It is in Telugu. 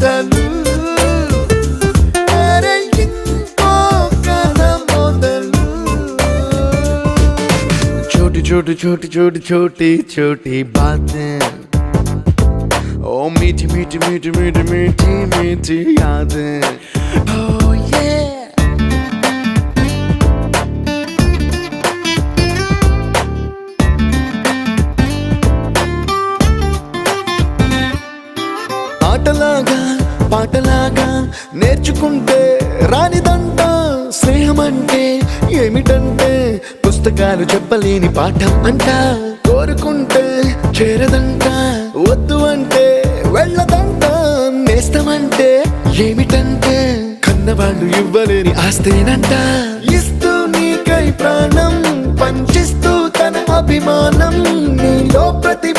కథలు అరే ఇంకో కథ మొదలు छोटी छोटी छोटी छोटी छोटी छोटी बातें ओ मीठी मीठी मीठी मीठी मीठी मीठी यादें oh yeah ఆటలాగా పాటలాగా నేర్చుకుంటే రానిదంట స్నేహమంటే ఏమిటంటే పుస్తకాలు చెప్పలేని పాఠం అంట కోరుకుంటే చేరదంట వద్దు అంటే వెళ్ళదంట నేస్తమంటే ఏమిటంటే కన్నవాళ్ళు ఇవ్వలేని ఆస్తేనంట ఇస్తూ నీకై ప్రాణం పంచిస్తూ తన అభిమానం నీలో ప్రతి